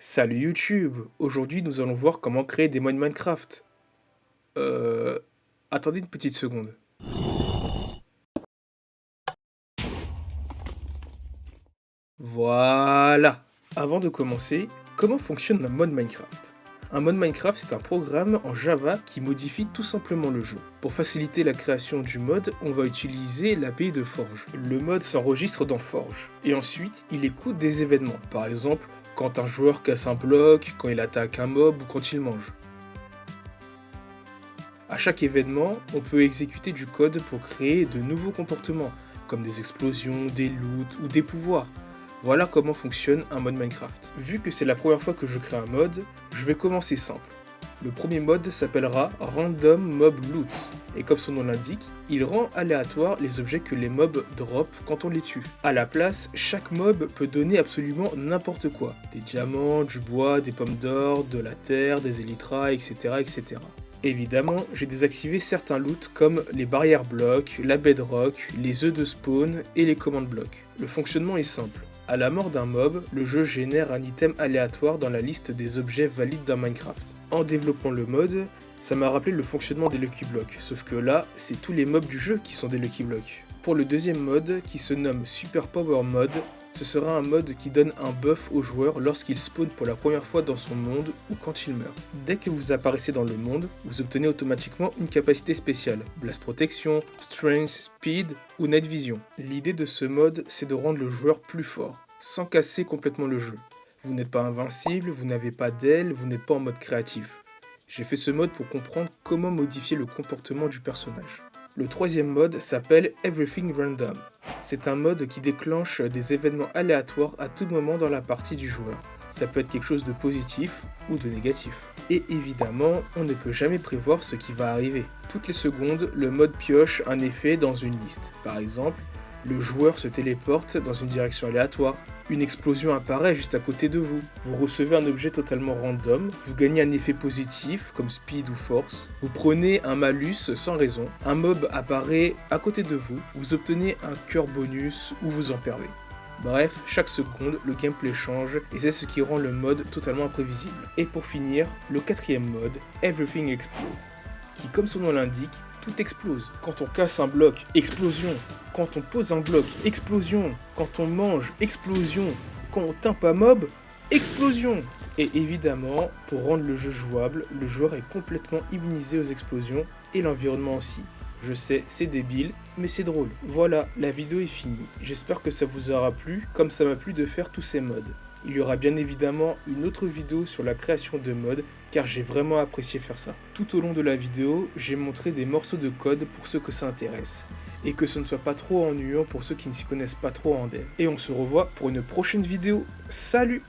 Salut YouTube! Aujourd'hui, nous allons voir comment créer des mods Minecraft. Attendez une petite seconde. Voilà! Avant de commencer, comment fonctionne un mod Minecraft? Un mod Minecraft, c'est un programme en Java qui modifie tout simplement le jeu. Pour faciliter la création du mod, on va utiliser l'API de Forge. Le mod s'enregistre dans Forge, et ensuite, il écoute des événements. Par exemple, quand un joueur casse un bloc, quand il attaque un mob ou quand il mange. À chaque événement, on peut exécuter du code pour créer de nouveaux comportements, comme des explosions, des loots ou des pouvoirs. Voilà comment fonctionne un mode Minecraft. Vu que c'est la première fois que je crée un mode, je vais commencer simple. Le premier mode s'appellera Random Mob Loot, et comme son nom l'indique, il rend aléatoire les objets que les mobs drop quand on les tue. À la place, chaque mob peut donner absolument n'importe quoi. Des diamants, du bois, des pommes d'or, de la terre, des élytras, etc. etc. Évidemment, j'ai désactivé certains loots comme les barrières blocs, la bedrock, les œufs de spawn et les commandes blocs. Le fonctionnement est simple. À la mort d'un mob, le jeu génère un item aléatoire dans la liste des objets valides dans Minecraft. En développant le mode, ça m'a rappelé le fonctionnement des Lucky Blocks, sauf que là, c'est tous les mobs du jeu qui sont des Lucky Blocks. Pour le deuxième mode, qui se nomme Super Power Mode, ce sera un mode qui donne un buff au joueur lorsqu'il spawn pour la première fois dans son monde ou quand il meurt. Dès que vous apparaissez dans le monde, vous obtenez automatiquement une capacité spéciale, Blast Protection, Strength, Speed ou Night Vision. L'idée de ce mode, c'est de rendre le joueur plus fort, sans casser complètement le jeu. Vous n'êtes pas invincible, vous n'avez pas d'ailes, vous n'êtes pas en mode créatif. J'ai fait ce mode pour comprendre comment modifier le comportement du personnage. Le troisième mode s'appelle Everything Random. C'est un mode qui déclenche des événements aléatoires à tout moment dans la partie du joueur. Ça peut être quelque chose de positif ou de négatif. Et évidemment, on ne peut jamais prévoir ce qui va arriver. Toutes les secondes, le mode pioche un effet dans une liste. Par exemple, le joueur se téléporte dans une direction aléatoire. Une explosion apparaît juste à côté de vous. Vous recevez un objet totalement random. Vous gagnez un effet positif comme speed ou force. Vous prenez un malus sans raison. Un mob apparaît à côté de vous. Vous obtenez un cœur bonus ou vous en perdez. Bref, chaque seconde, le gameplay change et c'est ce qui rend le mode totalement imprévisible. Et pour finir, le quatrième mode, Everything Explode, qui comme son nom l'indique, tout explose. Quand on casse un bloc, explosion. Quand on pose un bloc, explosion. Quand on mange, explosion. Quand on tape un mob, explosion. Et évidemment, pour rendre le jeu jouable, le joueur est complètement immunisé aux explosions et l'environnement aussi. Je sais, c'est débile, mais c'est drôle. Voilà, la vidéo est finie. J'espère que ça vous aura plu, comme ça m'a plu de faire tous ces mods. Il y aura bien évidemment une autre vidéo sur la création de mods, car j'ai vraiment apprécié faire ça. Tout au long de la vidéo, j'ai montré des morceaux de code pour ceux que ça intéresse, et que ce ne soit pas trop ennuyant pour ceux qui ne s'y connaissent pas trop en dev. Et on se revoit pour une prochaine vidéo. Salut!